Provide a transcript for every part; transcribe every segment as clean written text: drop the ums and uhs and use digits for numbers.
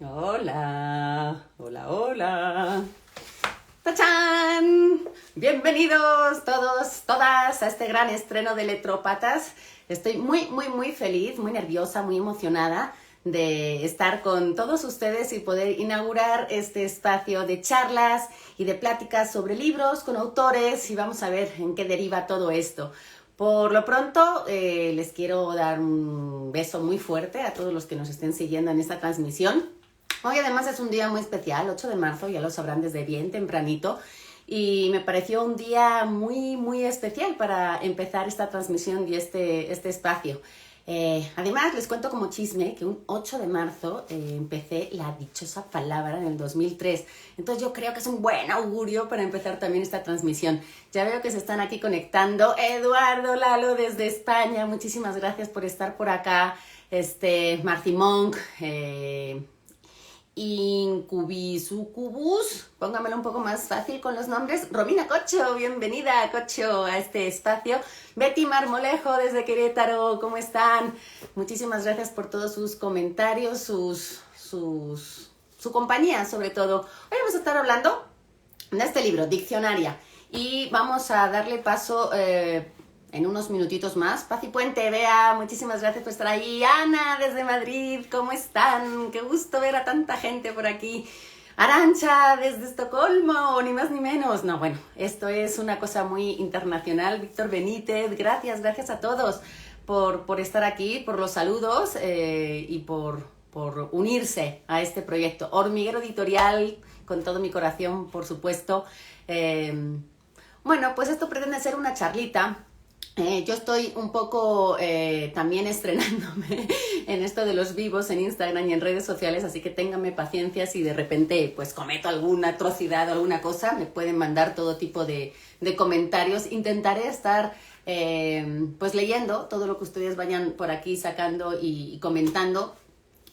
Hola, hola, hola. ¡Tachán! Bienvenidos todos, todas a este gran estreno de Electropatas. Estoy muy feliz, muy nerviosa, muy emocionada de estar con todos ustedes y poder inaugurar este espacio de charlas y de pláticas sobre libros con autores y vamos a ver en qué deriva todo esto. Por lo pronto, les quiero dar un beso muy fuerte a todos los que nos estén siguiendo en esta transmisión. Hoy además es un día muy especial, 8 de marzo, ya lo sabrán desde bien tempranito, y me pareció un día muy especial para empezar esta transmisión y este espacio. Además, les cuento como chisme que un 8 de marzo empecé la dichosa palabra en el 2003. Entonces yo creo que es un buen augurio para empezar también esta transmisión. Ya veo que se están aquí conectando. Eduardo Lalo desde España, muchísimas gracias por estar por acá. Marcy Monk, Incubisucubus, póngamelo un poco más fácil con los nombres. Romina Cocho, bienvenida Cocho a este espacio. Betty Marmolejo desde Querétaro, ¿cómo están? Muchísimas gracias por todos sus comentarios, su compañía sobre todo. Hoy vamos a estar hablando de este libro, Diccionaria, y vamos a darle paso en unos minutitos más. Paz y Puente, Bea, muchísimas gracias por estar ahí. Ana, desde Madrid, ¿cómo están? Qué gusto ver a tanta gente por aquí. Arantxa, desde Estocolmo, ni más ni menos. No, bueno, esto es una cosa muy internacional. Víctor Benítez, gracias a todos por estar aquí, por los saludos y por unirse a este proyecto. Hormiguero Editorial, con todo mi corazón, por supuesto. Bueno, pues esto pretende ser una charlita. Yo estoy un poco también estrenándome en esto de los vivos en Instagram y en redes sociales, así que ténganme paciencia si de repente pues cometo alguna atrocidad o alguna cosa, me pueden mandar todo tipo de comentarios. Intentaré estar pues leyendo todo lo que ustedes vayan por aquí sacando y comentando,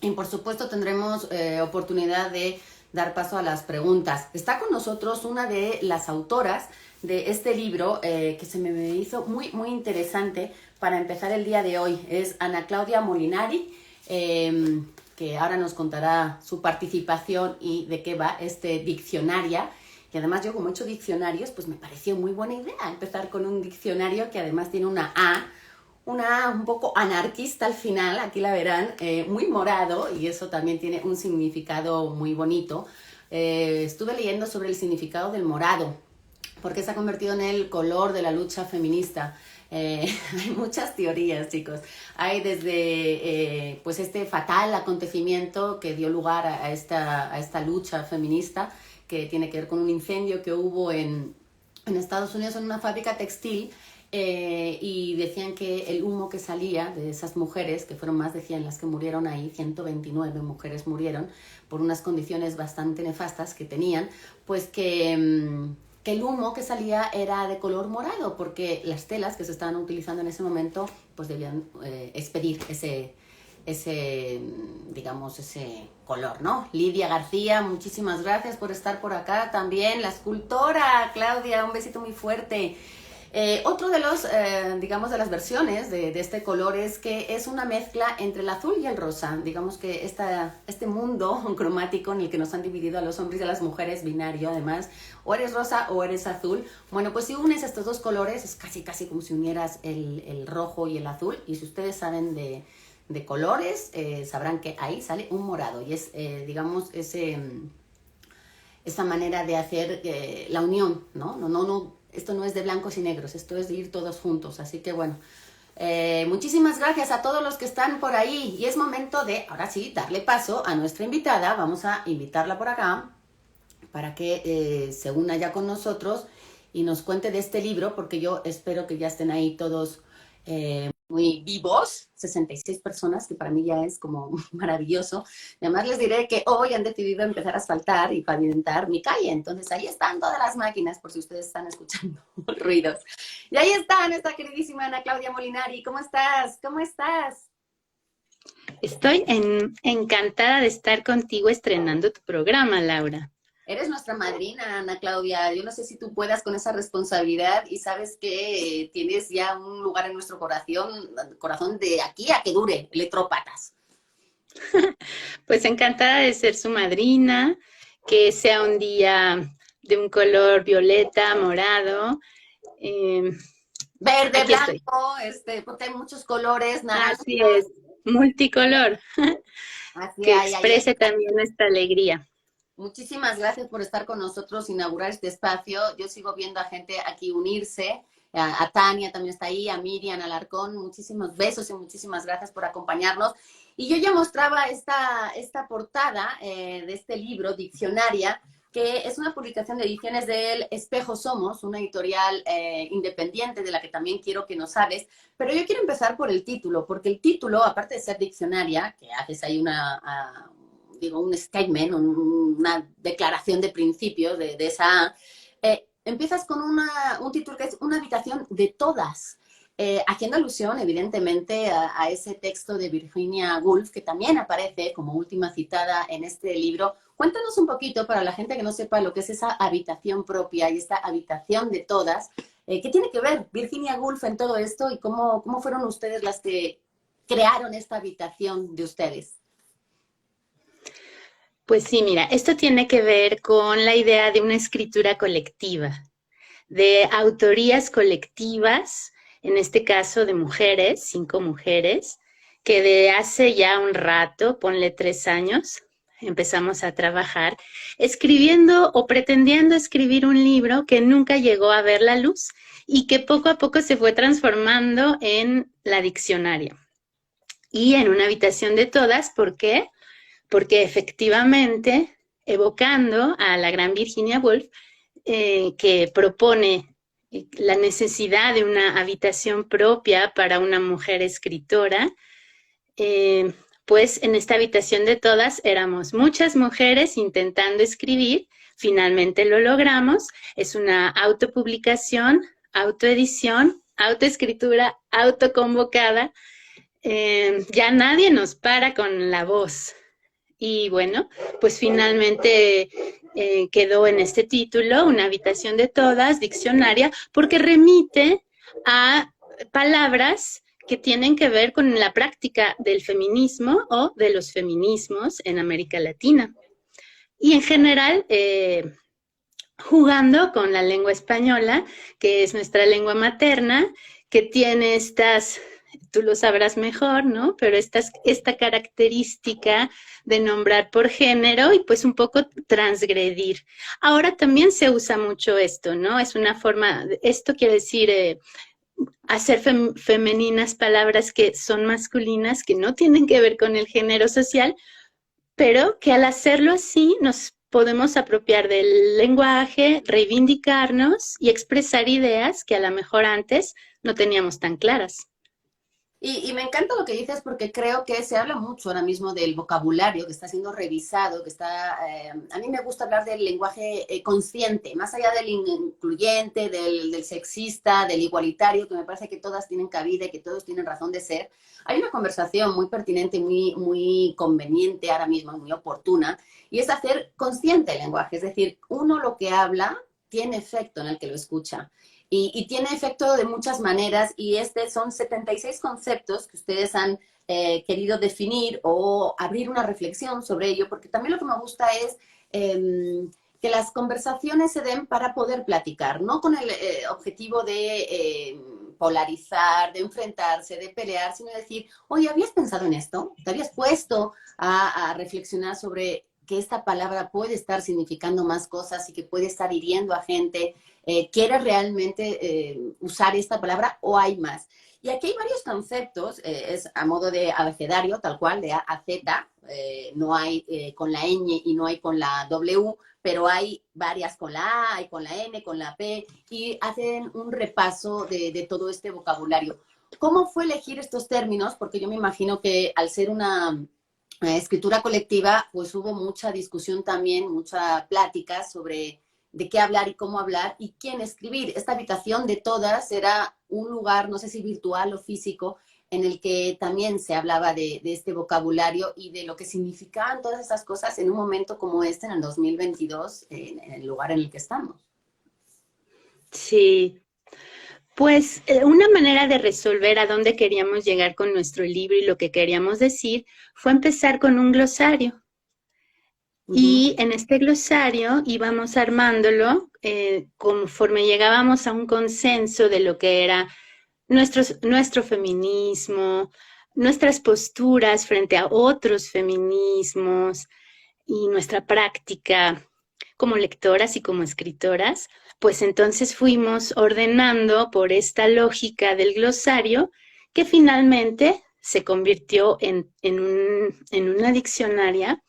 y por supuesto tendremos oportunidad de dar paso a las preguntas. Está con nosotros una de las autoras de este libro que se me hizo muy interesante para empezar el día de hoy. Es Ana Claudia Molinari, que ahora nos contará su participación y de qué va este Diccionaria. Y además yo, como he hecho diccionarios, pues me pareció muy buena idea empezar con un diccionario que además tiene una A un poco anarquista al final, aquí la verán, muy morado, y eso también tiene un significado muy bonito. Estuve leyendo sobre el significado del morado, porque se ha convertido en el color de la lucha feminista. Hay muchas teorías, chicos. Hay desde pues este fatal acontecimiento que dio lugar a esta lucha feminista, que tiene que ver con un incendio que hubo en Estados Unidos en una fábrica textil. Y decían que el humo que salía de esas mujeres, que fueron más de 100 las que murieron ahí, 129 mujeres murieron por unas condiciones bastante nefastas que tenían, pues que el humo que salía era de color morado, porque las telas que se estaban utilizando en ese momento pues debían expedir ese digamos, ese color, ¿no? Lidia García, muchísimas gracias por estar por acá también. La escultora Claudia, un besito muy fuerte. Otro de los, digamos, de las versiones de este color es que es una mezcla entre el azul y el rosa. Digamos que este mundo cromático en el que nos han dividido a los hombres y a las mujeres, binario además, o eres rosa o eres azul. Bueno, pues si unes estos dos colores es casi como si unieras el rojo y el azul. Y si ustedes saben de colores, sabrán que ahí sale un morado. Y es, digamos, esa manera de hacer la unión, ¿no? No. Esto no es de blancos y negros, esto es de ir todos juntos. Así que bueno, muchísimas gracias a todos los que están por ahí. Y es momento de, ahora sí, darle paso a nuestra invitada. Vamos a invitarla por acá para que se una ya con nosotros y nos cuente de este libro, porque yo espero que ya estén ahí todos muy vivos, 66 personas, que para mí ya es como maravilloso. Además les diré que hoy han decidido empezar a asfaltar y pavimentar mi calle, entonces ahí están todas las máquinas, por si ustedes están escuchando ruidos. Y ahí está nuestra queridísima Ana Claudia Molinari. ¿Cómo estás? ¿Cómo estás? Estoy encantada de estar contigo estrenando tu programa, Laura. Eres nuestra madrina, Ana Claudia. Yo no sé si tú puedas con esa responsabilidad y sabes que tienes ya un lugar en nuestro corazón de aquí a que dure, Electropatas. Pues encantada de ser su madrina, que sea un día de un color violeta, morado. Eh, Verde, Aquí estoy. blanco, porque hay muchos colores, naranja, Así es, multicolor, así que hay. exprese también nuestra alegría. Muchísimas gracias por estar con nosotros, inaugurar este espacio. Yo sigo viendo a gente aquí unirse. A Tania también está ahí, a Miriam Alarcón. Muchísimos besos y muchísimas gracias por acompañarnos. Y yo ya mostraba esta portada de este libro, Diccionaria, que es una publicación de ediciones del Espejo Somos, una editorial independiente de la que también quiero que nos hables. Pero yo quiero empezar por el título, porque el título, aparte de ser diccionaria, que haces ahí un statement, una declaración de principios de esa... empiezas con un título que es Una habitación de todas, haciendo alusión, evidentemente, a ese texto de Virginia Woolf, que también aparece como última citada en este libro. Cuéntanos un poquito, para la gente que no sepa lo que es esa habitación propia y esta habitación de todas, ¿qué tiene que ver Virginia Woolf en todo esto y cómo fueron ustedes las que crearon esta habitación de ustedes? Pues sí, mira, esto tiene que ver con la idea de una escritura colectiva, de autorías colectivas, en este caso de mujeres, 5 mujeres, que de hace ya un rato, ponle 3 años, empezamos a trabajar escribiendo o pretendiendo escribir un libro que nunca llegó a ver la luz y que poco a poco se fue transformando en la diccionaria y en una habitación de todas. ¿Por qué? Porque efectivamente, evocando a la gran Virginia Woolf, que propone la necesidad de una habitación propia para una mujer escritora, pues en esta habitación de todas éramos muchas mujeres intentando escribir, finalmente lo logramos, es una autopublicación, autoedición, autoescritura, autoconvocada, ya nadie nos para con la voz. Y bueno, pues finalmente quedó en este título, Una habitación de todas, diccionaria, porque remite a palabras que tienen que ver con la práctica del feminismo o de los feminismos en América Latina. Y en general, jugando con la lengua española, que es nuestra lengua materna, que tiene estas, tú lo sabrás mejor, ¿no? Pero esta característica de nombrar por género y pues un poco transgredir. Ahora también se usa mucho esto, ¿no? Es una forma, esto quiere decir hacer femeninas palabras que son masculinas, que no tienen que ver con el género social, pero que al hacerlo así nos podemos apropiar del lenguaje, reivindicarnos y expresar ideas que a lo mejor antes no teníamos tan claras. Y me encanta lo que dices porque creo que se habla mucho ahora mismo del vocabulario que está siendo revisado, a mí me gusta hablar del lenguaje consciente, más allá del incluyente, del sexista, del igualitario, que me parece que todas tienen cabida y que todos tienen razón de ser. Hay una conversación muy pertinente, muy conveniente ahora mismo, muy oportuna, y es hacer consciente el lenguaje, es decir, uno lo que habla tiene efecto en el que lo escucha. Y tiene efecto de muchas maneras y son 76 conceptos que ustedes han querido definir o abrir una reflexión sobre ello, porque también lo que me gusta es que las conversaciones se den para poder platicar, no con el objetivo de polarizar, de enfrentarse, de pelear, sino decir, oye, ¿habías pensado en esto? ¿Te habías puesto a reflexionar sobre que esta palabra puede estar significando más cosas y que puede estar hiriendo a gente? ¿Quieres realmente usar esta palabra o hay más? Y aquí hay varios conceptos, es a modo de abecedario, tal cual, de A a Z, no hay con la ñ y no hay con la W, pero hay varias con la A, hay con la N, con la P, y hacen un repaso de todo este vocabulario. ¿Cómo fue elegir estos términos? Porque yo me imagino que al ser una escritura colectiva, pues hubo mucha discusión también, mucha plática sobre de qué hablar y cómo hablar y quién escribir. Esta habitación de todas era un lugar, no sé si virtual o físico, en el que también se hablaba de este vocabulario y de lo que significaban todas estas cosas en un momento como este, en el 2022, en el lugar en el que estamos. Sí, Pues una manera de resolver a dónde queríamos llegar con nuestro libro y lo que queríamos decir fue empezar con un glosario. Ujú. Y en este glosario íbamos armándolo conforme llegábamos a un consenso de lo que era nuestro feminismo, nuestras posturas frente a otros feminismos y nuestra práctica como lectoras y como escritoras, pues entonces fuimos ordenando por esta lógica del glosario que finalmente se convirtió en una diccionaria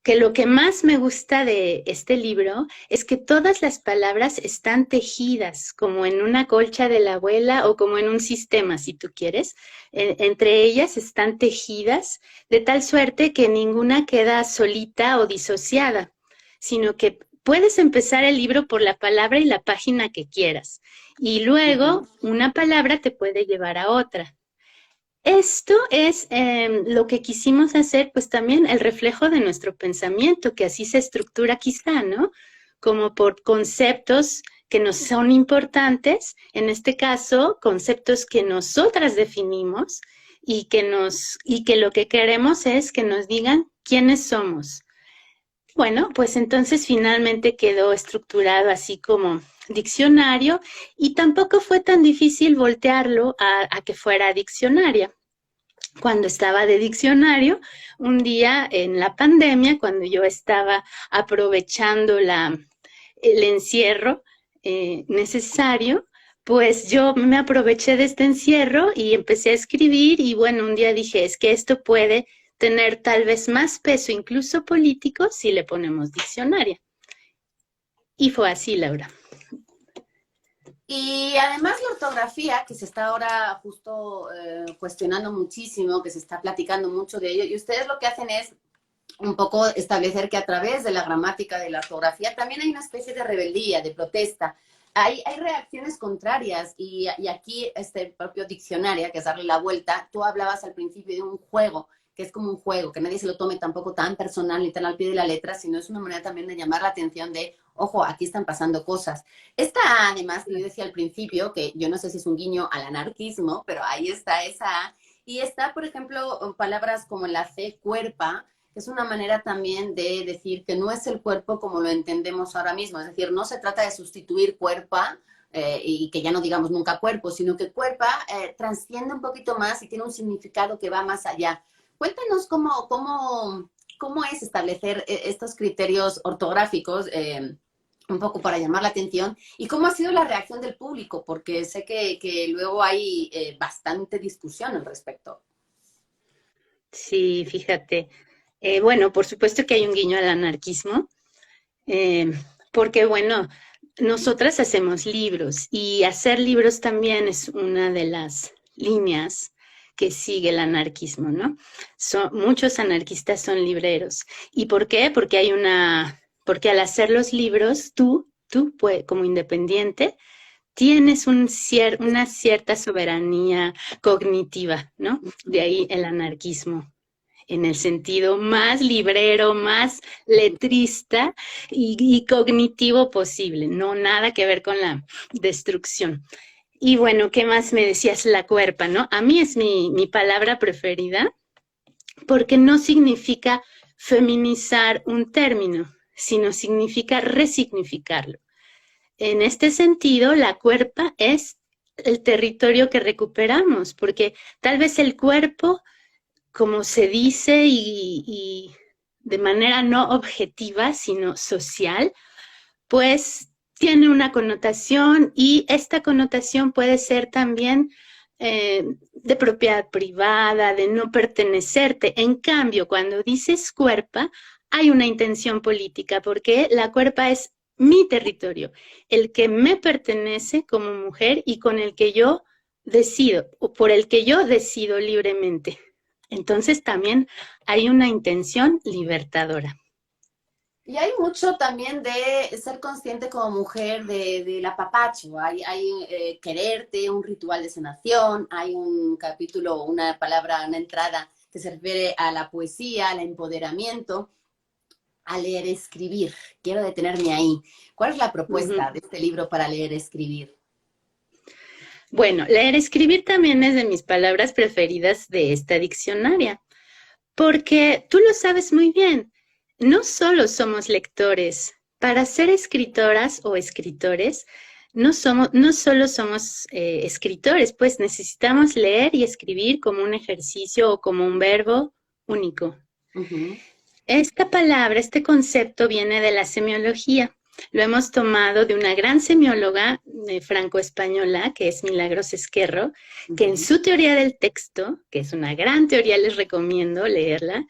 que lo que más me gusta de este libro es que todas las palabras están tejidas como en una colcha de la abuela o como en un sistema, si tú quieres. Entre ellas están tejidas de tal suerte que ninguna queda solita o disociada, sino que puedes empezar el libro por la palabra y la página que quieras. Y Ujú. luego una palabra te puede llevar a otra. Esto es lo que quisimos hacer, pues también el reflejo de nuestro pensamiento, que así se estructura quizá, ¿no? Como por conceptos que nos son importantes, en este caso, conceptos que nosotras definimos y que lo que queremos es que nos digan quiénes somos. Bueno, pues entonces finalmente quedó estructurado así como diccionario y tampoco fue tan difícil voltearlo a que fuera diccionaria cuando estaba de diccionario, un día en la pandemia, cuando yo estaba aprovechando el encierro necesario, pues yo me aproveché de este encierro y empecé a escribir y bueno, un día dije, es que esto puede tener tal vez más peso, incluso político, si le ponemos diccionaria. Y fue así, Laura. Y además la ortografía, que se está ahora justo cuestionando muchísimo, que se está platicando mucho de ello, y ustedes lo que hacen es un poco establecer que a través de la gramática, de la ortografía, también hay una especie de rebeldía, de protesta. Hay reacciones contrarias y aquí este propio diccionario, que es darle la vuelta, tú hablabas al principio de un juego, que es como un juego, que nadie se lo tome tampoco tan personal ni tan al pie de la letra, sino es una manera también de llamar la atención de, ojo, aquí están pasando cosas. Esta, además, que yo decía al principio, que yo no sé si es un guiño al anarquismo, pero ahí está esa. Y está, por ejemplo, palabras como la C, cuerpa, que es una manera también de decir que no es el cuerpo como lo entendemos ahora mismo. Es decir, no se trata de sustituir cuerpa y que ya no digamos nunca cuerpo, sino que cuerpa trasciende un poquito más y tiene un significado que va más allá. Cuéntanos cómo es establecer estos criterios ortográficos, un poco para llamar la atención, y cómo ha sido la reacción del público, porque sé que luego hay bastante discusión al respecto. Sí, fíjate. Bueno, por supuesto que hay un guiño al anarquismo, eh, porque bueno, nosotras hacemos libros y hacer libros también es una de las líneas que sigue el anarquismo, ¿no? Muchos anarquistas son libreros. ¿Y por qué? Porque al hacer los libros, tú pues, como independiente, tienes una cierta soberanía cognitiva, ¿no? De ahí el anarquismo en el sentido más librero, más letrista y cognitivo posible, no nada que ver con la destrucción. Y bueno, ¿qué más me decías? La cuerpa, ¿no? A mí es mi palabra preferida porque no significa feminizar un término, sino significa resignificarlo. En este sentido, la cuerpa es el territorio que recuperamos, porque tal vez el cuerpo como se dice y de manera no objetiva, sino social, pues tiene una connotación y esta connotación puede ser también de propiedad privada, de no pertenecerte. En cambio, cuando dices cuerpa, hay una intención política porque la cuerpa es mi territorio, el que me pertenece como mujer y con el que yo decido, o por el que yo decido libremente. Entonces también hay una intención libertadora. Y hay mucho también de ser consciente como mujer del apapacho. Hay quererte, un ritual de sanación, hay un capítulo, una palabra, una entrada que se refiere a la poesía, al empoderamiento, a leer, escribir. Quiero detenerme ahí. ¿Cuál es la Uh -huh. propuesta de este libro para leer, escribir? Bueno, leer, escribir también es de mis palabras preferidas de esta diccionaria, porque tú lo sabes muy bien, no solo somos lectores, para ser escritoras o escritores, no solo somos escritores, pues necesitamos leer y escribir como un ejercicio o como un verbo único. Ujú. Esta palabra, este concepto viene de la semiología. Lo hemos tomado de una gran semióloga franco-española, que es Milagros Esquerro, que en Ujú. su teoría del texto, que es una gran teoría, les recomiendo leerla,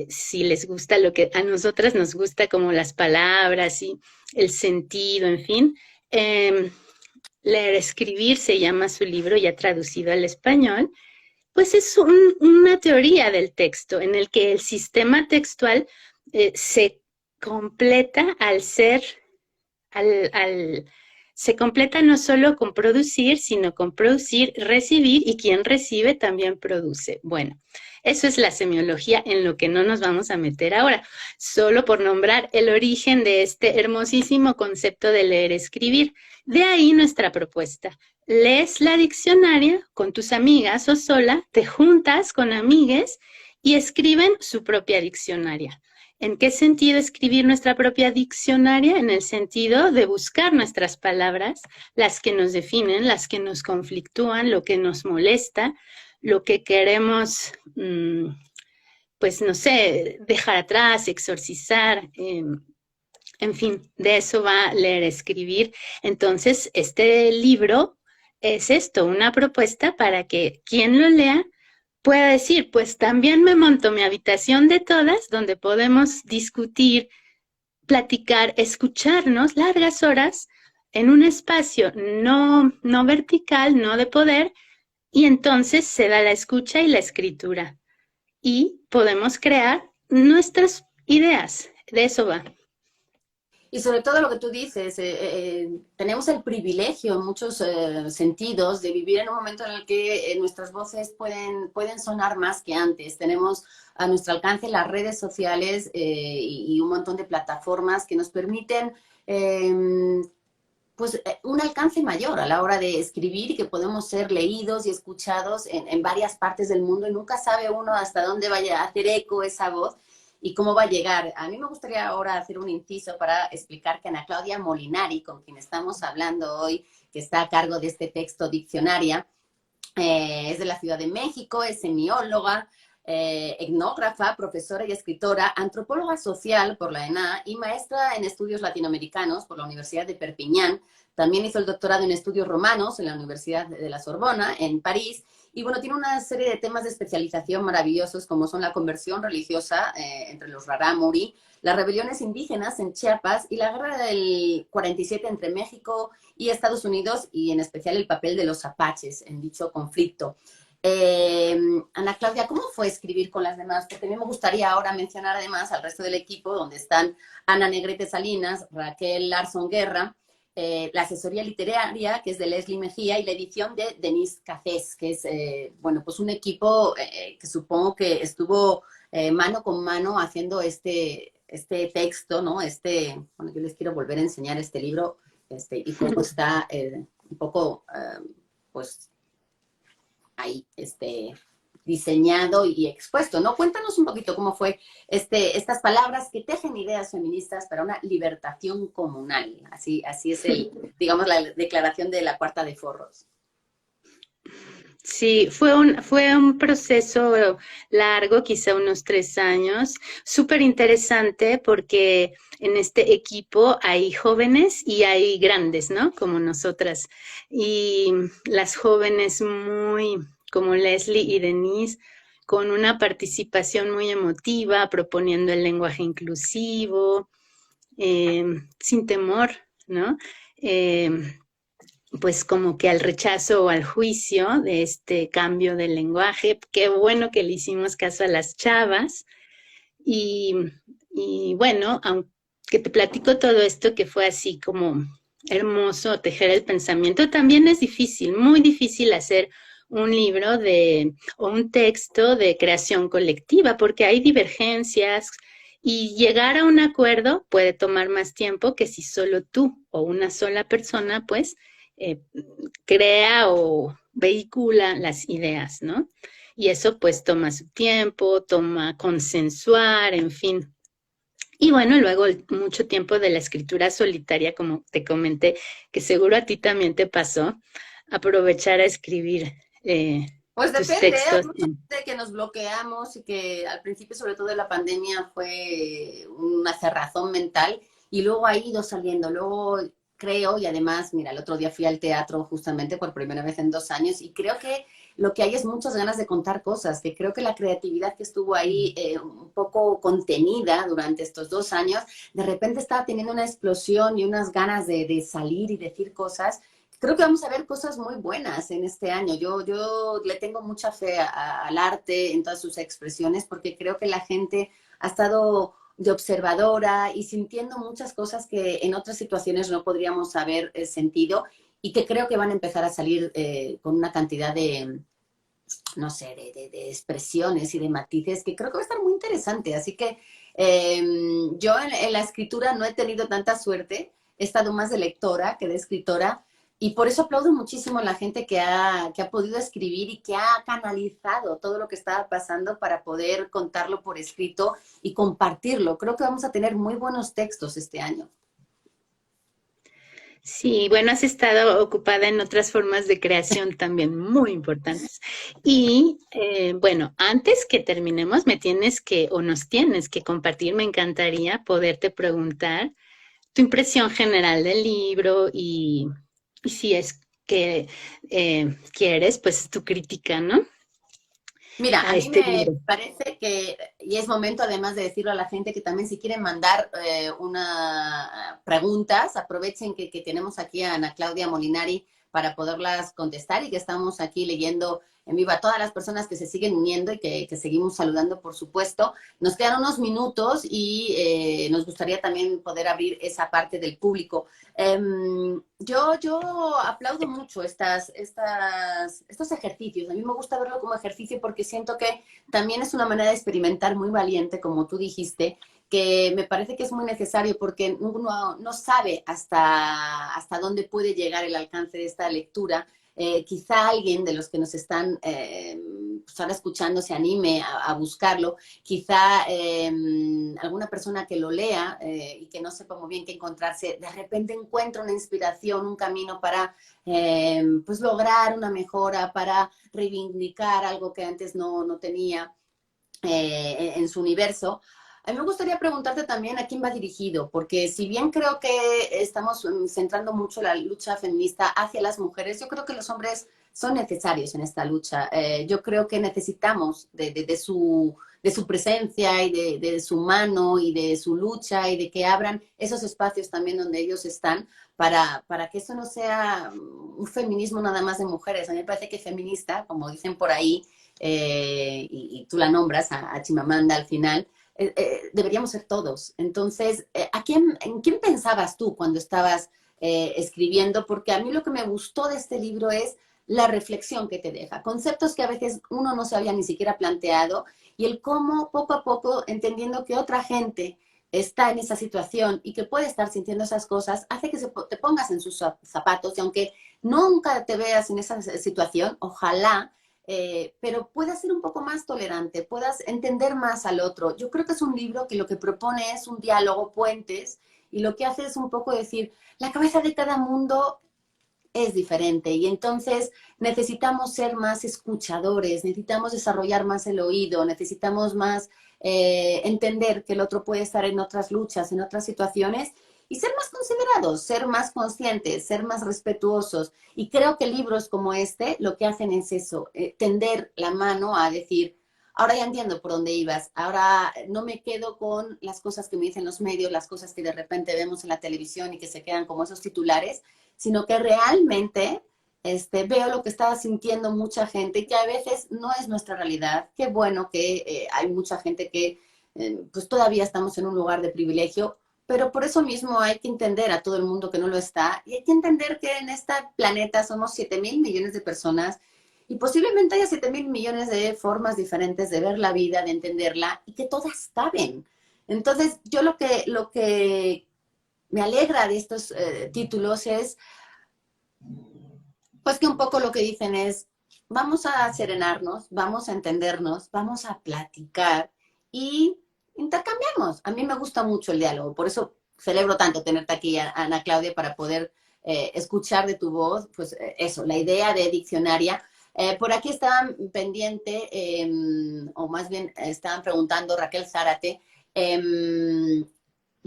si les gusta lo que a nosotras nos gusta, como las palabras y el sentido, en fin. Leer, escribir se llama su libro, ya traducido al español, pues es una teoría del texto en el que el sistema textual se completa al ser, se completa no solo con producir, sino con producir, recibir y quien recibe también produce. Bueno, eso es la semiología en lo que no nos vamos a meter ahora, solo por nombrar el origen de este hermosísimo concepto de leer, escribir. De ahí nuestra propuesta. Lees la diccionaria con tus amigas o sola, te juntas con amigues y escriben su propia diccionaria. ¿En qué sentido escribir nuestra propia diccionaria? En el sentido de buscar nuestras palabras, las que nos definen, las que nos conflictúan, lo que nos molesta, lo que queremos, pues no sé, dejar atrás, exorcizar. En fin, de eso va leer, escribir. Entonces, este libro es esto, una propuesta para que quien lo lea pueda decir, pues también me monto mi habitación de todas, donde podemos discutir, platicar, escucharnos largas horas en un espacio no vertical, no de poder, y entonces se da la escucha y la escritura. Y podemos crear nuestras ideas. De eso va. Y sobre todo lo que tú dices, tenemos el privilegio en muchos sentidos de vivir en un momento en el que nuestras voces pueden sonar más que antes. Tenemos a nuestro alcance las redes sociales y un montón de plataformas que nos permiten pues un alcance mayor a la hora de escribir y que podemos ser leídos y escuchados en varias partes del mundo y nunca sabe uno hasta dónde vaya a hacer eco esa voz y cómo va a llegar. A mí me gustaría ahora hacer un inciso para explicar que Ana Claudia Molinari, con quien estamos hablando hoy, que está a cargo de este texto diccionaria, es de la Ciudad de México, es semióloga, etnógrafa, profesora y escritora, antropóloga social por la ENA y maestra en estudios latinoamericanos por la Universidad de Perpiñán. También hizo el doctorado en estudios romanos en la Universidad de la Sorbona, en París. Y bueno, tiene una serie de temas de especialización maravillosos como son la conversión religiosa entre los rarámuri, las rebeliones indígenas en Chiapas y la guerra del 47 entre México y Estados Unidos y en especial el papel de los apaches en dicho conflicto. Ana Claudia, ¿cómo fue escribir con las demás? Porque a mí me gustaría ahora mencionar además al resto del equipo, donde están Ana Negrete Salinas, Raquel Larson Guerra, la asesoría literaria, que es de Leslie Mejía, y la edición de Denise Cafés, que es, bueno, pues un equipo que supongo que estuvo mano con mano haciendo este texto, ¿no? Bueno, yo les quiero volver a enseñar este libro, y cómo está un poco, pues, ahí, diseñado y expuesto, ¿no? Cuéntanos un poquito cómo fue estas palabras que tejen ideas feministas para una libertación comunal. Así es digamos, la declaración de la Cuarta de Forros. Sí, fue un proceso largo, quizá unos 3 años, súper interesante porque en este equipo hay jóvenes y hay grandes, ¿no? Como nosotras. Y las jóvenes muy, como Leslie y Denise, con una participación muy emotiva, proponiendo el lenguaje inclusivo, sin temor, ¿no? Eh, pues como que al rechazo o al juicio de este cambio del lenguaje. Qué bueno que le hicimos caso a las chavas. Y, y bueno, aunque te platico todo esto que fue así como hermoso tejer el pensamiento, también es difícil, muy difícil hacer un libro o un texto de creación colectiva, porque hay divergencias y llegar a un acuerdo puede tomar más tiempo que si solo tú o una sola persona, pues, eh, crea o vehicula las ideas, ¿no? Y eso pues toma su tiempo, toma consensuar, en fin. Y bueno, luego mucho tiempo de la escritura solitaria, como te comenté, que seguro a ti también te pasó, aprovechar a escribir Pues tus depende, hay textos. mucha gente que nos bloqueamos y que al principio, sobre todo de la pandemia, fue una cerrazón mental y luego ha ido saliendo. Luego creo, y además, mira, el otro día fui al teatro justamente por primera vez en 2 años y creo que lo que hay es muchas ganas de contar cosas, que creo que la creatividad que estuvo ahí un poco contenida durante estos 2 años, de repente estaba teniendo una explosión y unas ganas de salir y decir cosas. Creo que vamos a ver cosas muy buenas en este año. Yo le tengo mucha fe al arte en todas sus expresiones porque creo que la gente ha estado de observadora y sintiendo muchas cosas que en otras situaciones no podríamos haber sentido y que creo que van a empezar a salir con una cantidad de, no sé, de expresiones y de matices que creo que va a estar muy interesante. Así que yo en la escritura no he tenido tanta suerte, he estado más de lectora que de escritora y por eso aplaudo muchísimo a la gente que ha podido escribir y que ha canalizado todo lo que estaba pasando para poder contarlo por escrito y compartirlo. Creo que vamos a tener muy buenos textos este año. Sí, bueno, has estado ocupada en otras formas de creación también muy importantes. Y bueno, antes que terminemos, me tienes que, o nos tienes que compartir, me encantaría poderte preguntar tu impresión general del libro y si es que quieres, pues tu crítica, ¿no? Mira, a A mí este me libro. parece que, y es momento además de decirlo a la gente que también si quieren mandar preguntas, aprovechen que tenemos aquí a Ana Claudia Molinari para poderlas contestar y que estamos aquí leyendo en vivo a todas las personas que se siguen uniendo y que seguimos saludando, por supuesto. Nos quedan unos minutos y nos gustaría también poder abrir esa parte del público. Yo aplaudo mucho estos ejercicios. A mí me gusta verlo como ejercicio porque siento que también es una manera de experimentar muy valiente, como tú dijiste, que me parece que es muy necesario porque uno no sabe hasta dónde puede llegar el alcance de esta lectura. Quizá alguien de los que nos están pues ahora escuchando se anime a buscarlo, quizá alguna persona que lo lea y que no sepa muy bien qué encontrarse, de repente encuentra una inspiración, un camino para pues lograr una mejora, para reivindicar algo que antes no tenía en su universo. A mí me gustaría preguntarte también a quién va dirigido, porque si bien creo que estamos centrando mucho la lucha feminista hacia las mujeres, yo creo que los hombres son necesarios en esta lucha. Yo creo que necesitamos de su presencia y de su mano y de su lucha y de que abran esos espacios también donde ellos están para que eso no sea un feminismo nada más de mujeres. A mí me parece que feminista, como dicen por ahí, y tú la nombras a Chimamanda al final, deberíamos ser todos. Entonces, ¿en quién pensabas tú cuando estabas escribiendo? Porque a mí lo que me gustó de este libro es la reflexión que te deja, conceptos que a veces uno no se había ni siquiera planteado y el cómo poco a poco, entendiendo que otra gente está en esa situación y que puede estar sintiendo esas cosas, hace que te pongas en sus zapatos y aunque nunca te veas en esa situación, ojalá pero puedas ser un poco más tolerante, puedas entender más al otro. Yo creo que es un libro que lo que propone es un diálogo, puentes, y lo que hace es un poco decir, la cabeza de cada mundo es diferente y entonces necesitamos ser más escuchadores, necesitamos desarrollar más el oído, necesitamos más entender que el otro puede estar en otras luchas, en otras situaciones y ser más considerados, ser más conscientes, ser más respetuosos. Y creo que libros como este lo que hacen es eso, tender la mano a decir, ahora ya entiendo por dónde ibas, ahora no me quedo con las cosas que me dicen los medios, las cosas que de repente vemos en la televisión y que se quedan como esos titulares, sino que realmente veo lo que está sintiendo mucha gente y que a veces no es nuestra realidad. Qué bueno que hay mucha gente que pues todavía estamos en un lugar de privilegio, pero por eso mismo hay que entender a todo el mundo que no lo está y hay que entender que en este planeta somos 7.000 millones de personas y posiblemente haya 7.000 millones de formas diferentes de ver la vida, de entenderla y que todas caben. Entonces, yo lo que me alegra de estos títulos es Pues que un poco lo que dicen es, vamos a serenarnos, vamos a entendernos, vamos a platicar y intercambiarnos. A mí me gusta mucho el diálogo, por eso celebro tanto tenerte aquí, Ana Claudia, para poder escuchar de tu voz, pues eso, la idea de diccionaria. Por aquí estaban pendiente, o más bien estaban preguntando Raquel Zárate,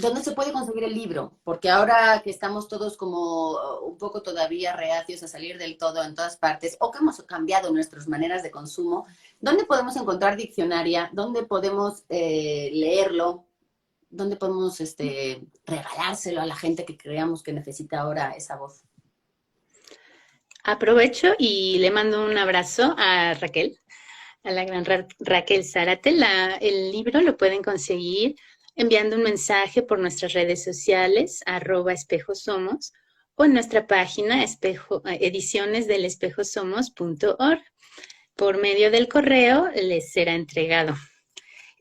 ¿dónde se puede conseguir el libro? Porque ahora que estamos todos como un poco todavía reacios a salir del todo en todas partes, o que hemos cambiado nuestras maneras de consumo, ¿dónde podemos encontrar diccionaria? ¿Dónde podemos leerlo? ¿Dónde podemos regalárselo a la gente que creamos que necesita ahora esa voz? Aprovecho y le mando un abrazo a Raquel, a la gran Raquel Zárate. El libro lo pueden conseguir enviando un mensaje por nuestras redes sociales, @espejosomos, o en nuestra página edicionesdelespejosomos.org. Por medio del correo les será entregado.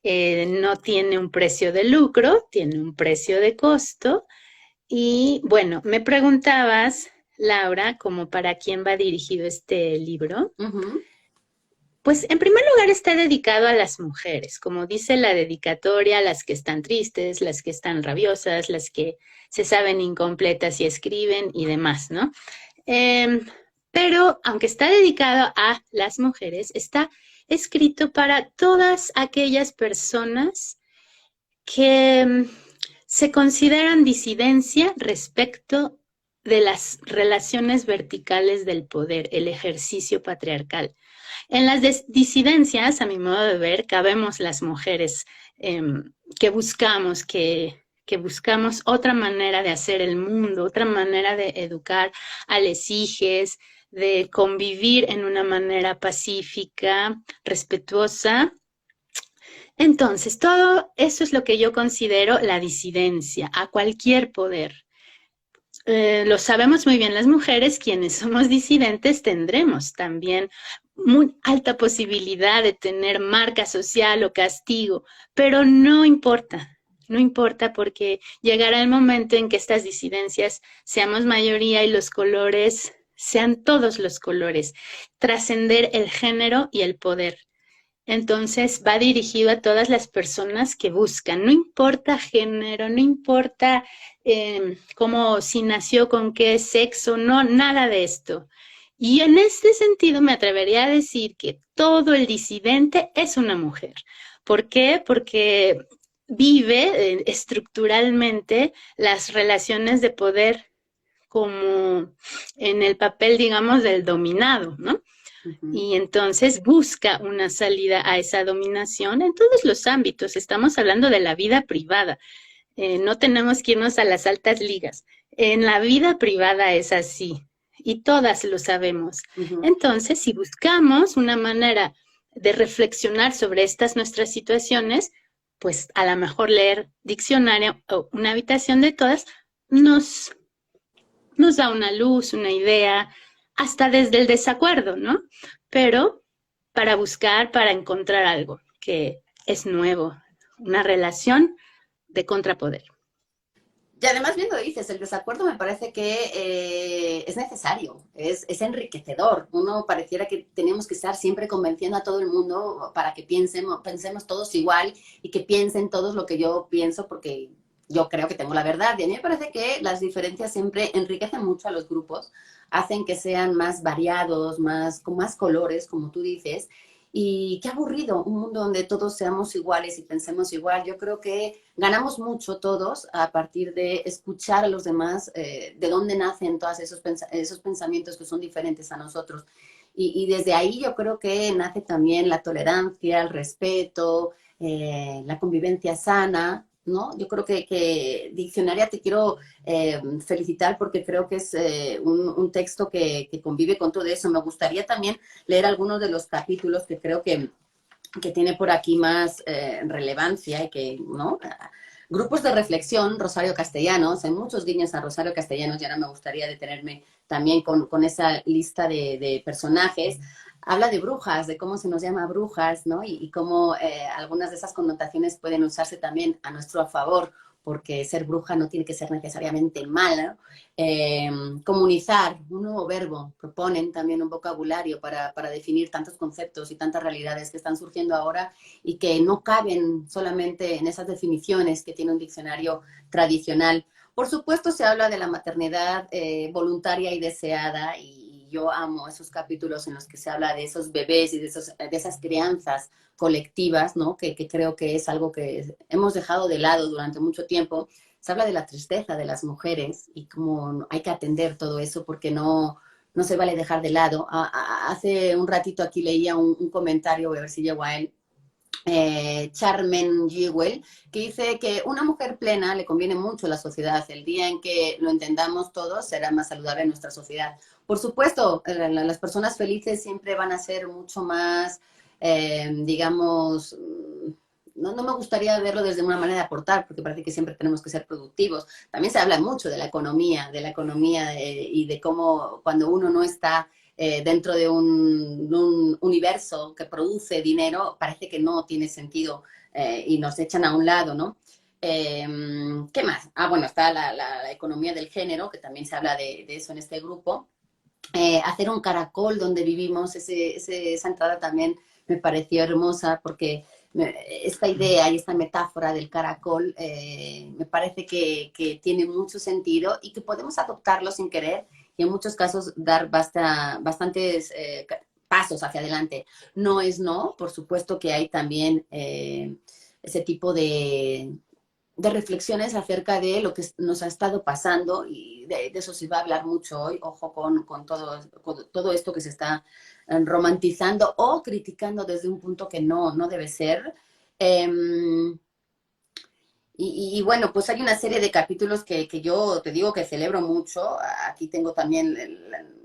No tiene un precio de lucro, tiene un precio de costo. Y bueno, me preguntabas, Laura, como para quién va dirigido este libro. Pues en primer lugar está dedicado a las mujeres, como dice la dedicatoria, las que están tristes, las que están rabiosas, las que se saben incompletas y escriben y demás, ¿no? Pero aunque está dedicado a las mujeres, está escrito para todas aquellas personas que se consideran disidencia respecto de las relaciones verticales del poder, el ejercicio patriarcal. En las disidencias, a mi modo de ver, cabemos las mujeres que buscamos otra manera de hacer el mundo, otra manera de educar a los hijos, de convivir en una manera pacífica, respetuosa. Entonces, todo eso es lo que yo considero la disidencia a cualquier poder. Lo sabemos muy bien las mujeres, quienes somos disidentes tendremos también muy alta posibilidad de tener marca social o castigo, pero no importa, no importa porque llegará el momento en que estas disidencias seamos mayoría y los colores sean todos los colores, trascender el género y el poder. Entonces va dirigido a todas las personas que buscan, no importa género, no importa cómo, si nació con qué sexo, no, nada de esto. Y en este sentido me atrevería a decir que todo el disidente es una mujer. ¿Por qué? Porque vive estructuralmente las relaciones de poder como en el papel, digamos, del dominado, ¿no? Y entonces busca una salida a esa dominación en todos los ámbitos. Estamos hablando de la vida privada. No tenemos que irnos a las altas ligas. En la vida privada es así y todas lo sabemos. Entonces, si buscamos una manera de reflexionar sobre estas nuestras situaciones, pues a lo mejor leer diccionario o una habitación de todas nos da una luz, una idea, hasta desde el desacuerdo, ¿no? Pero para buscar, para encontrar algo que es nuevo, una relación de contrapoder. Y además, bien lo dices, el desacuerdo me parece que es necesario, es enriquecedor. Uno pareciera que tenemos que estar siempre convenciendo a todo el mundo para que pensemos todos igual y que piensen todos lo que yo pienso, porque yo creo que tengo la verdad. Y a mí me parece que las diferencias siempre enriquecen mucho a los grupos, hacen que sean más variados, con más colores, como tú dices. Y qué aburrido, un mundo donde todos seamos iguales y pensemos igual. Yo creo que ganamos mucho todos a partir de escuchar a los demás, de dónde nacen todos esos pensamientos que son diferentes a nosotros. Y desde ahí yo creo que nace también la tolerancia, el respeto, la convivencia sana, ¿no? Yo creo que Diccionaria te quiero felicitar porque creo que es un texto que convive con todo eso. Me gustaría también leer algunos de los capítulos que creo que tiene por aquí más relevancia y que, ¿no? Grupos de reflexión, Rosario Castellanos, hay muchos guiños a Rosario Castellanos y ahora me gustaría detenerme también con esa lista de personajes. Habla de brujas, de cómo se nos llama brujas, ¿no? Y cómo algunas de esas connotaciones pueden usarse también a nuestro favor porque ser bruja no tiene que ser necesariamente malo. Comunizar, un nuevo verbo, proponen también un vocabulario para definir tantos conceptos y tantas realidades que están surgiendo ahora y que no caben solamente en esas definiciones que tiene un diccionario tradicional. Por supuesto, se habla de la maternidad voluntaria y deseada, y yo amo esos capítulos en los que se habla de esos bebés y de esas crianzas colectivas, ¿no? Que creo que es algo que hemos dejado de lado durante mucho tiempo. Se habla de la tristeza de las mujeres y cómo hay que atender todo eso porque no se vale dejar de lado. Hace un ratito aquí leía un comentario, voy a ver si llego a él, Charmen Jewell, que dice que una mujer plena le conviene mucho a la sociedad. El día en que lo entendamos todos será más saludable en nuestra sociedad. Por supuesto, las personas felices siempre van a ser mucho más, digamos, no me gustaría verlo desde una manera de aportar, porque parece que siempre tenemos que ser productivos. También se habla mucho de la economía y de cómo cuando uno no está dentro de un universo que produce dinero, parece que no tiene sentido y nos echan a un lado, ¿no? ¿Qué más? Bueno, está la economía del género, que también se habla de eso en este grupo. Hacer un caracol donde vivimos, esa entrada también me pareció hermosa porque esta idea y esta metáfora del caracol me parece que tiene mucho sentido y que podemos adoptarlo sin querer y en muchos casos dar bastantes pasos hacia adelante. No es no, por supuesto que hay también ese tipo de reflexiones acerca de lo que nos ha estado pasando y de eso se va a hablar mucho hoy. Ojo con todo esto que se está romantizando o criticando desde un punto que no debe ser. Y bueno, pues hay una serie de capítulos que yo te digo que celebro mucho. Aquí tengo también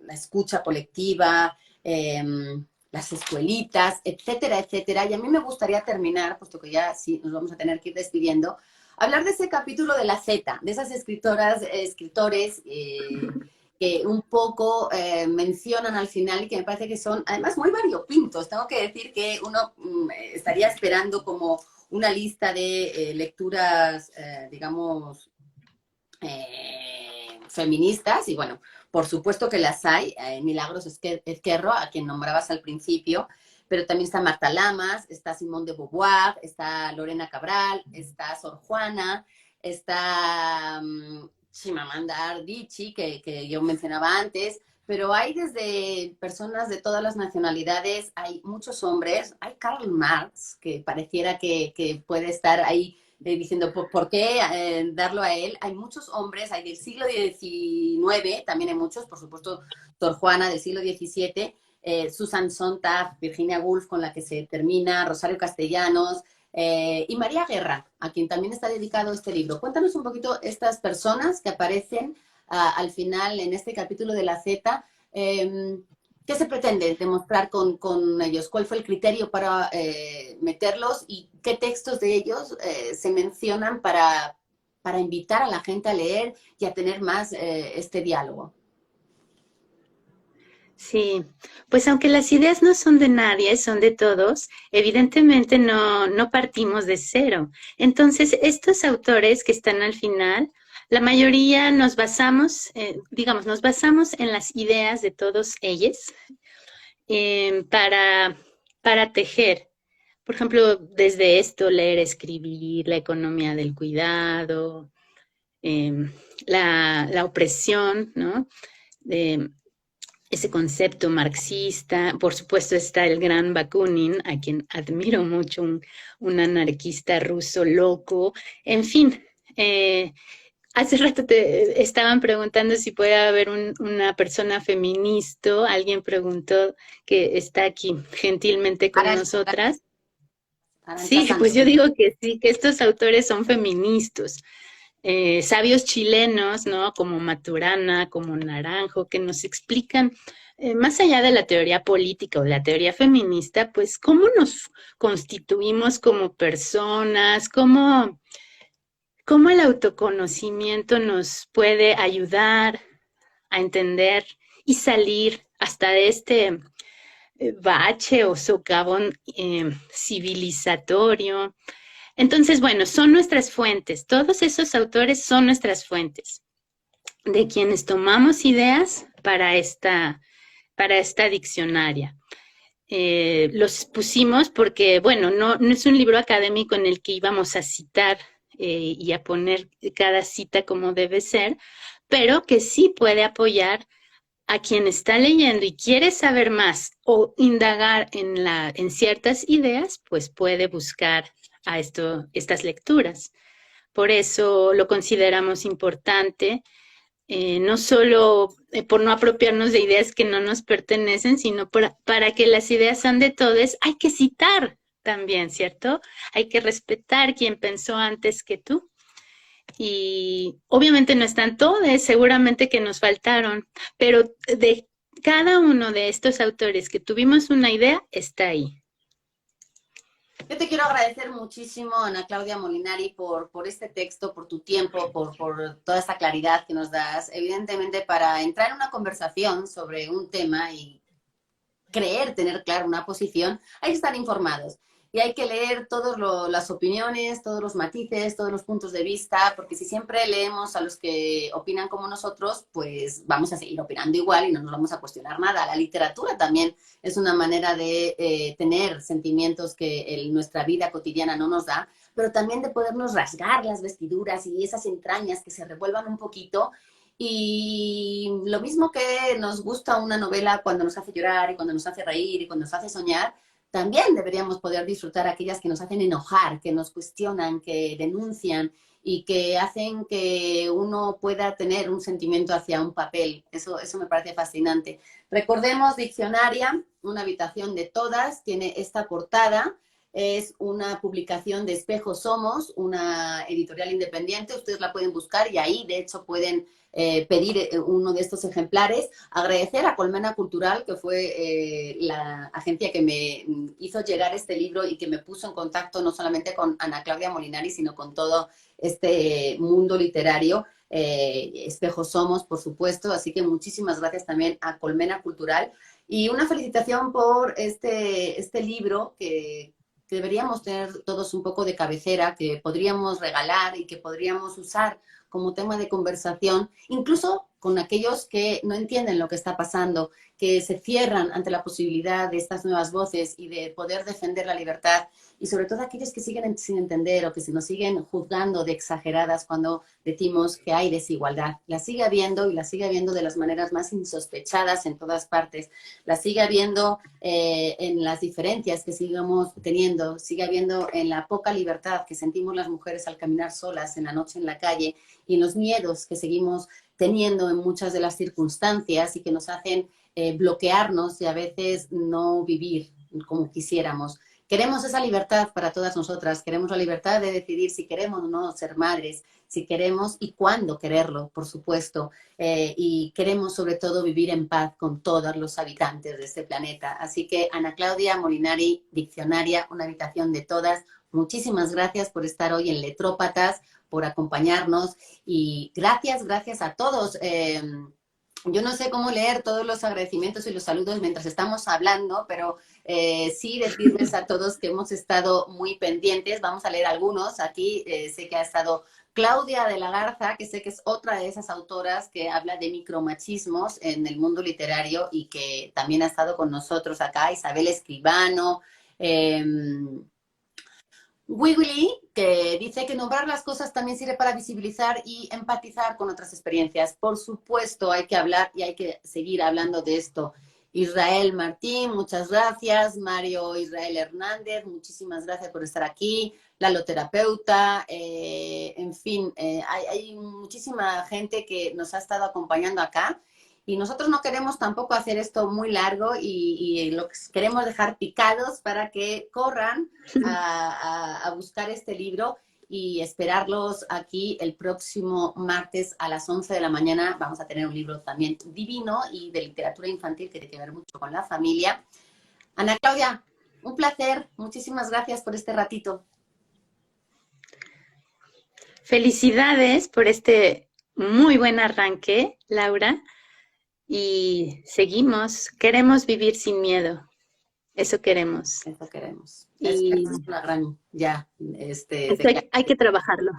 la escucha colectiva, las escuelitas, etcétera, etcétera. Y a mí me gustaría terminar, puesto que ya sí nos vamos a tener que ir despidiendo, hablar de ese capítulo de la Z, de esas escritores que un poco mencionan al final y que me parece que son además muy variopintos. Tengo que decir que uno estaría esperando como una lista de lecturas, digamos, feministas, y bueno, por supuesto que las hay. Milagros Ezquerro, a quien nombrabas al principio, pero también está Marta Lamas, está Simone de Beauvoir, está Lorena Cabral, está Sor Juana, está Chimamanda Adichie, que yo mencionaba antes, pero hay desde personas de todas las nacionalidades, hay muchos hombres, hay Karl Marx, que pareciera que puede estar ahí diciendo, ¿por qué darlo a él? Hay muchos hombres, hay del siglo XIX, también hay muchos, por supuesto, Sor Juana del siglo XVII, Susan Sontag, Virginia Woolf, con la que se termina, Rosario Castellanos, y María Guerra, a quien también está dedicado este libro. Cuéntanos un poquito estas personas que aparecen al final en este capítulo de la Z. ¿Qué se pretende demostrar con ellos? ¿Cuál fue el criterio para meterlos y qué textos de ellos se mencionan para invitar a la gente a leer y a tener más este diálogo? Sí, pues aunque las ideas no son de nadie, son de todos, evidentemente no partimos de cero. Entonces, estos autores que están al final, la mayoría nos basamos, nos basamos en las ideas de todos ellos eh, para, para tejer. Por ejemplo, desde esto, leer, escribir, la economía del cuidado, eh, la opresión, ¿no? De, ese concepto marxista. Por supuesto está el gran Bakunin, a quien admiro mucho, un anarquista ruso loco. En fin, hace rato te estaban preguntando si puede haber una persona feminista. Alguien preguntó que está aquí gentilmente con nosotras. Arantxa Sí, pues yo Sánchez. digo que sí, que estos autores son feministas. Sabios chilenos, ¿no? Como Maturana, como Naranjo, que nos explican, más allá de la teoría política o de la teoría feminista, pues cómo nos constituimos como personas, cómo el autoconocimiento nos puede ayudar a entender y salir hasta de este bache o socavón civilizatorio. Entonces, bueno, son nuestras fuentes. Todos esos autores son nuestras fuentes, de quienes tomamos ideas para esta diccionaria. Los pusimos porque, bueno, no es un libro académico en el que íbamos a citar y a poner cada cita como debe ser, pero que sí puede apoyar a quien está leyendo y quiere saber más o indagar en ciertas ideas, pues puede buscar a estas lecturas. Por eso lo consideramos importante, no solo por no apropiarnos de ideas que no nos pertenecen, sino para que las ideas sean de todos, hay que citar también, ¿cierto? Hay que respetar quien pensó antes que tú. Y obviamente no están todas, seguramente que nos faltaron, pero de cada uno de estos autores que tuvimos una idea, está ahí. Yo te quiero agradecer muchísimo, Ana Claudia Molinari, por este texto, por tu tiempo, por toda esta claridad que nos das. Evidentemente, para entrar en una conversación sobre un tema y creer tener clara una posición, hay que estar informados. Y hay que leer todas las opiniones, todos los matices, todos los puntos de vista, porque si siempre leemos a los que opinan como nosotros, pues vamos a seguir opinando igual y no nos vamos a cuestionar nada. La literatura también es una manera de tener sentimientos que nuestra vida cotidiana no nos da, pero también de podernos rasgar las vestiduras y esas entrañas que se revuelvan un poquito. Y lo mismo que nos gusta una novela cuando nos hace llorar y cuando nos hace reír y cuando nos hace soñar, también deberíamos poder disfrutar aquellas que nos hacen enojar, que nos cuestionan, que denuncian y que hacen que uno pueda tener un sentimiento hacia un papel. Eso me parece fascinante. Recordemos Diccionaria, una habitación de todas, tiene esta portada. Es una publicación de Espejo Somos, una editorial independiente. Ustedes la pueden buscar y ahí, de hecho, pueden pedir uno de estos ejemplares. Agradecer a Colmena Cultural, que fue la agencia que me hizo llegar este libro y que me puso en contacto no solamente con Ana Claudia Molinari, sino con todo este mundo literario. Espejo Somos, por supuesto. Así que muchísimas gracias también a Colmena Cultural. Y una felicitación por este libro que deberíamos tener todos un poco de cabecera, que podríamos regalar y que podríamos usar como tema de conversación, incluso con aquellos que no entienden lo que está pasando, que se cierran ante la posibilidad de estas nuevas voces y de poder defender la libertad, y sobre todo aquellos que siguen sin entender o que se nos siguen juzgando de exageradas cuando decimos que hay desigualdad. La sigue habiendo y la sigue habiendo de las maneras más insospechadas en todas partes. La sigue habiendo en las diferencias que sigamos teniendo, sigue habiendo en la poca libertad que sentimos las mujeres al caminar solas en la noche en la calle y en los miedos que seguimos teniendo en muchas de las circunstancias y que nos hacen bloquearnos y a veces no vivir como quisiéramos. Queremos esa libertad para todas nosotras, queremos la libertad de decidir si queremos o no ser madres, si queremos y cuándo quererlo, por supuesto, y queremos sobre todo vivir en paz con todos los habitantes de este planeta. Así que Ana Claudia Molinari, Diccionaria, una habitación de todas, muchísimas gracias por estar hoy en Letrópatas, por acompañarnos y gracias a todos. Yo no sé cómo leer todos los agradecimientos y los saludos mientras estamos hablando, pero sí decirles a todos que hemos estado muy pendientes. Vamos a leer algunos. Aquí sé que ha estado Claudia de la Garza, que sé que es otra de esas autoras que habla de micromachismos en el mundo literario y que también ha estado con nosotros acá. Isabel Escribano. Wiggly, que dice que nombrar las cosas también sirve para visibilizar y empatizar con otras experiencias. Por supuesto, hay que hablar y hay que seguir hablando de esto. Israel Martín, muchas gracias. Mario Israel Hernández, muchísimas gracias por estar aquí. Lalo Terapeuta, en fin, hay muchísima gente que nos ha estado acompañando acá. Y nosotros no queremos tampoco hacer esto muy largo y lo que queremos dejar picados para que corran a buscar este libro y esperarlos aquí el próximo martes a las 11 de la mañana. Vamos a tener un libro también divino y de literatura infantil que tiene que ver mucho con la familia. Ana Claudia, un placer. Muchísimas gracias por este ratito. Felicidades por este muy buen arranque, Laura. Y seguimos, queremos vivir sin miedo. Eso queremos. Eso queremos. Es que Y es una gran, ya, esto hay que trabajarlo.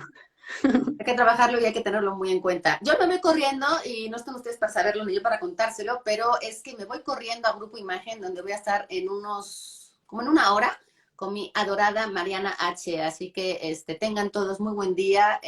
hay que trabajarlo y hay que tenerlo muy en cuenta. Yo me voy corriendo y no están ustedes para saberlo ni yo para contárselo, pero es que me voy corriendo a Grupo Imagen, donde voy a estar en como en una hora, con mi adorada Mariana H. Así que tengan todos muy buen día.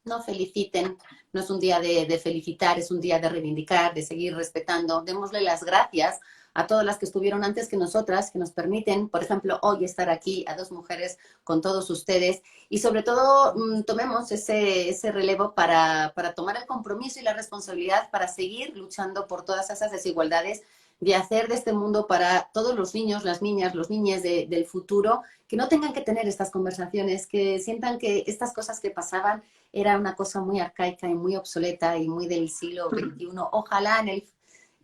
No feliciten, no es un día de felicitar, es un día de reivindicar, de seguir respetando. Démosle las gracias a todas las que estuvieron antes que nosotras, que nos permiten, por ejemplo, hoy estar aquí, a dos mujeres con todos ustedes. Y sobre todo, tomemos ese relevo para tomar el compromiso y la responsabilidad para seguir luchando por todas esas desigualdades, de hacer de este mundo para todos los niños, las niñas, los niñes del futuro, que no tengan que tener estas conversaciones, que sientan que estas cosas que pasaban era una cosa muy arcaica y muy obsoleta y muy del siglo XXI. Ojalá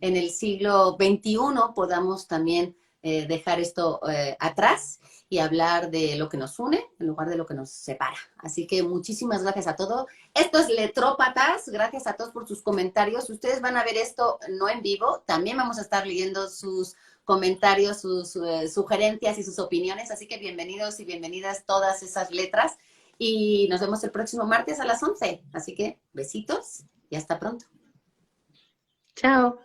en el siglo XXI podamos también dejar esto atrás y hablar de lo que nos une en lugar de lo que nos separa. Así que muchísimas gracias a todos. Esto es Letrópatas. Gracias a todos por sus comentarios. Ustedes van a ver esto no en vivo. También vamos a estar leyendo sus comentarios, sus sugerencias y sus opiniones. Así que bienvenidos y bienvenidas todas esas letras. Y nos vemos el próximo martes a las 11. Así que besitos y hasta pronto. Chao.